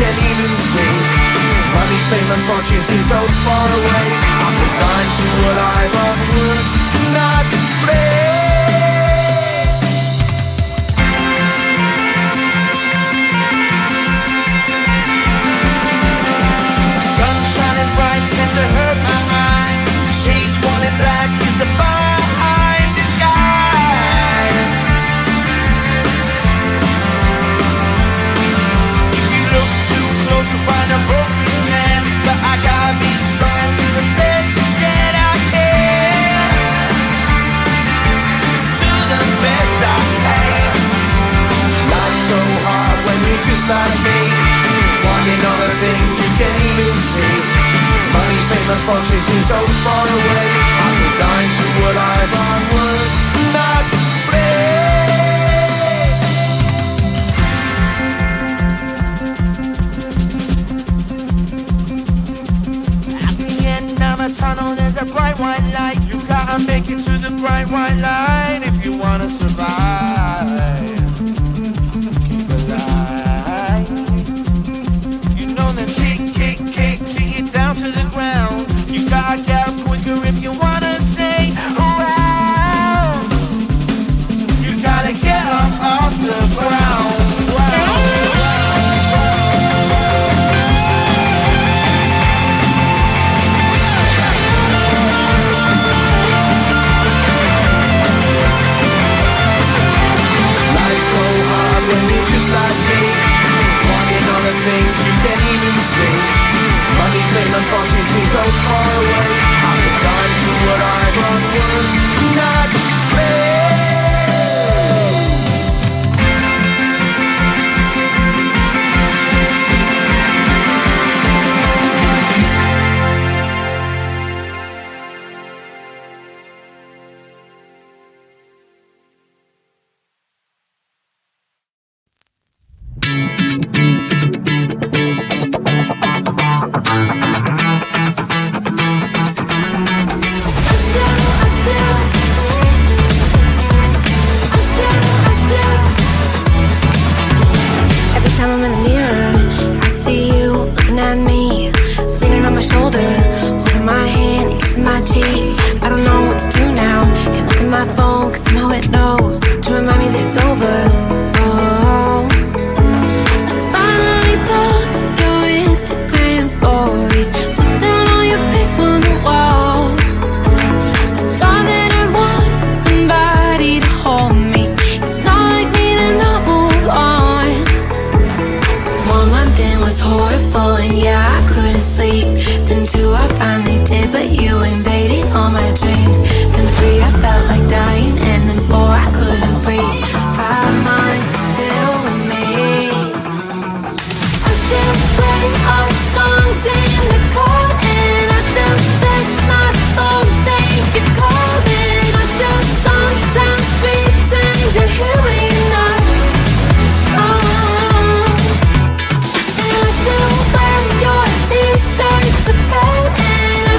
can even see. Money, fame and fortune seem so far away. I'm resigned to what I've unlearned, not play. Sun shining bright tends to hurt my mind. Shades worn in black is a fine disguise. If you look too close you'll find a broken man, but I gotta be strong and do the best that I can. Do the best I can. Life's so hard when you're just like me, wanting all the things you can't even see. Money, fame and fortune seem so far away. I'm resigned to what I've unlearned, not play. At the end of a tunnel there's a bright white light. You gotta make it to the bright white light if you wanna survive. Keep alive. You know that kick it down to the ground. You gotta get up quicker if you wanna stay around. You gotta get up off the ground. Life's so hard when you're just like me, wanting all the things you can't even see. Money, fame and fortune seem so far away. I'm resigned to what I've unlearned, not play. T-shirt to bed and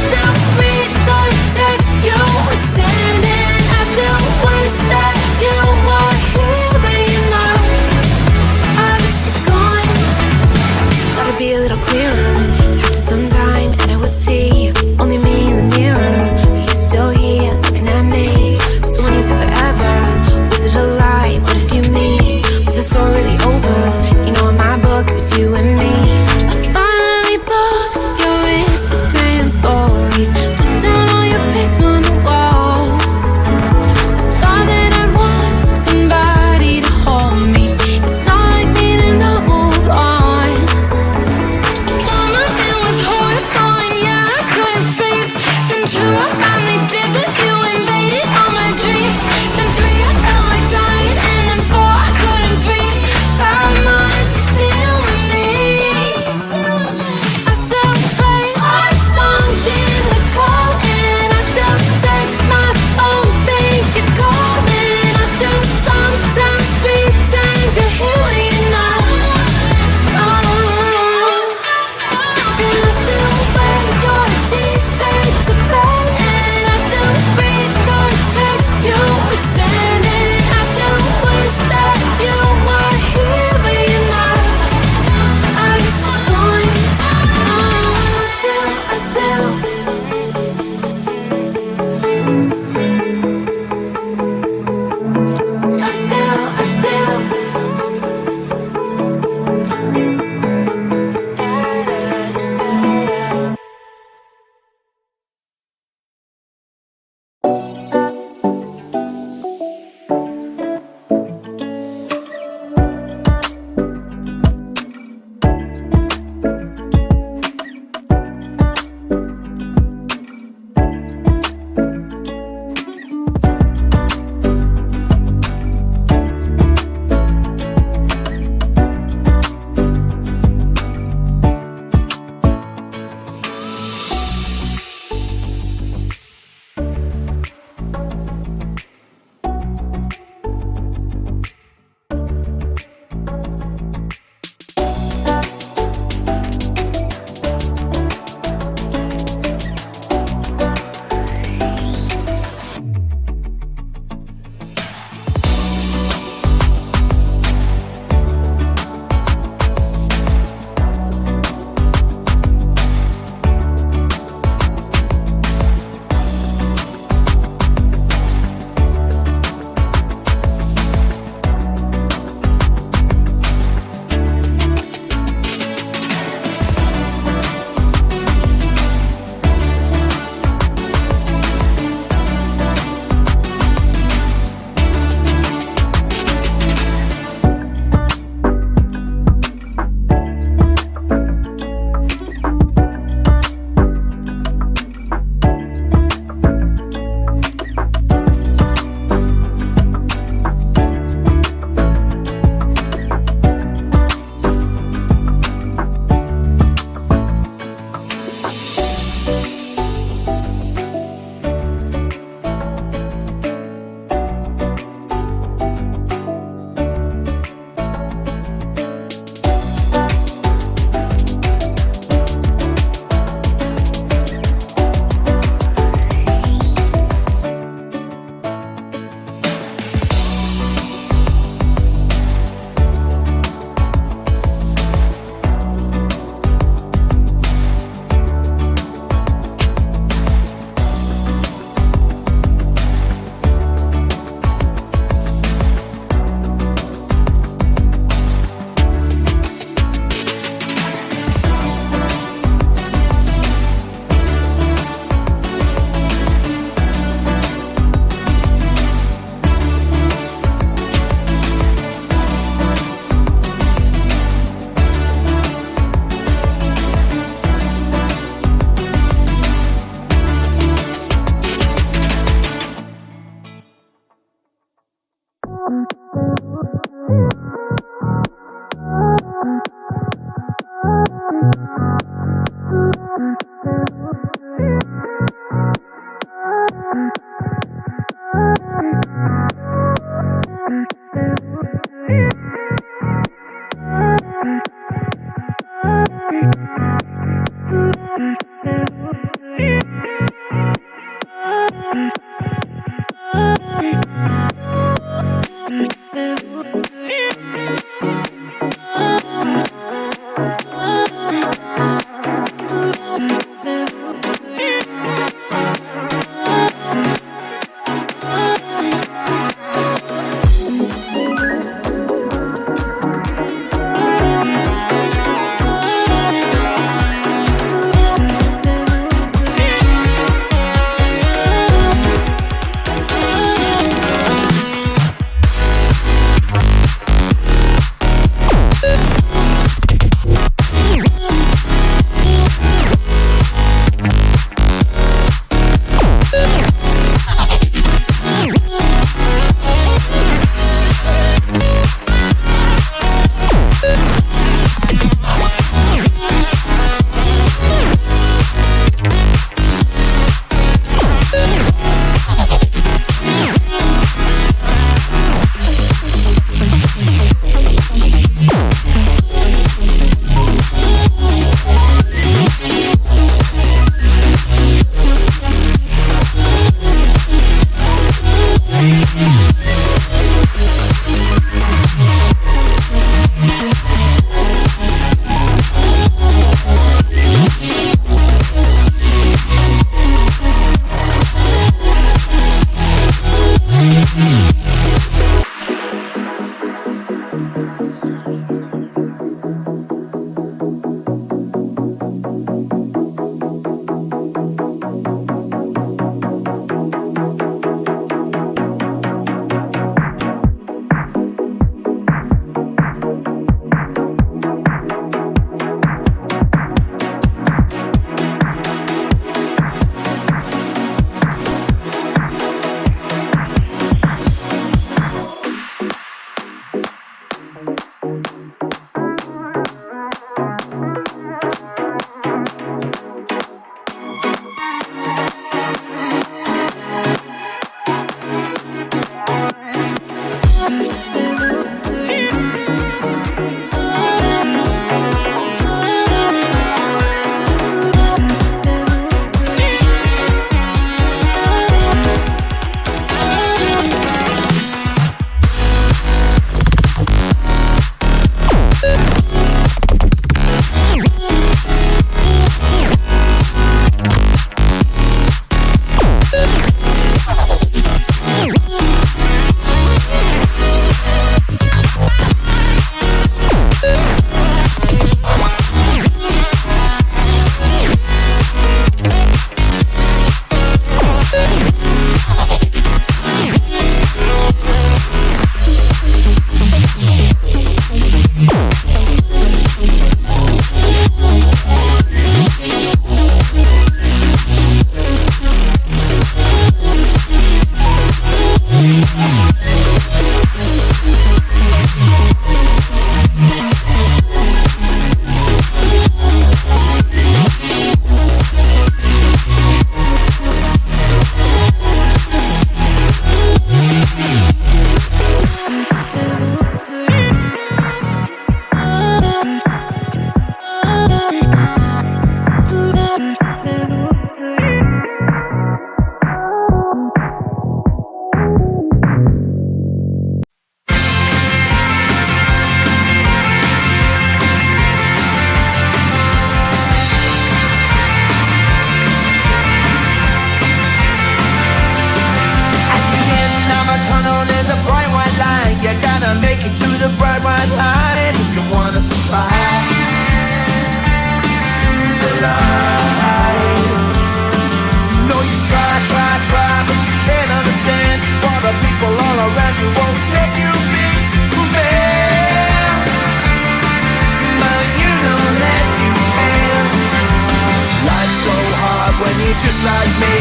just like me,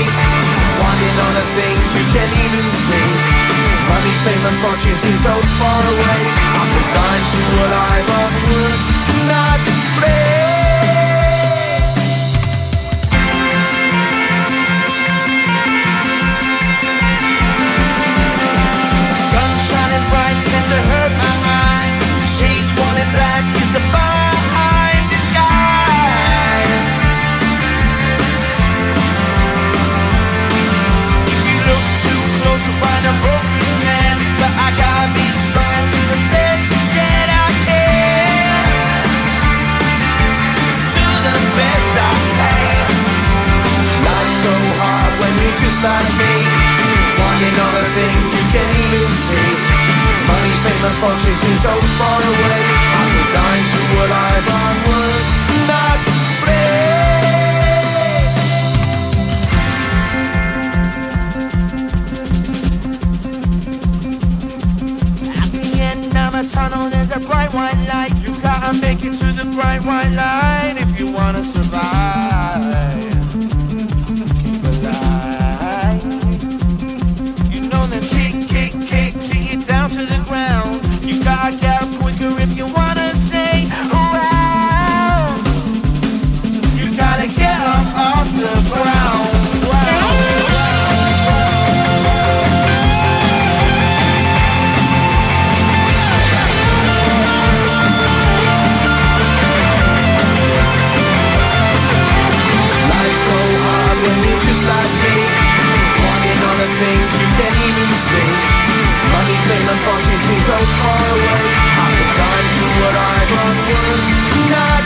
wanting all the things you can't even see. Money, fame and fortune seem so far away. I'm resigned to a life of work, not play. Sun shining bright tends to hurt my mind. Shades worn in black is a fine disguise. just like me, wanting all the things you can't even see. Money, fame and fortune seem so far away. I'm resigned to what I've on would not play. At the end of a tunnel there's a bright white light. You gotta make it to the bright white light if you wanna survive. Keep alive. You know that kick it down to the ground. You gotta get up quicker if you wanna stay around. You gotta get up off the ground. Just like me, wanting all the things you can't even see. Money, fame and fortune seem so far away. I'm resigned to what I've on would not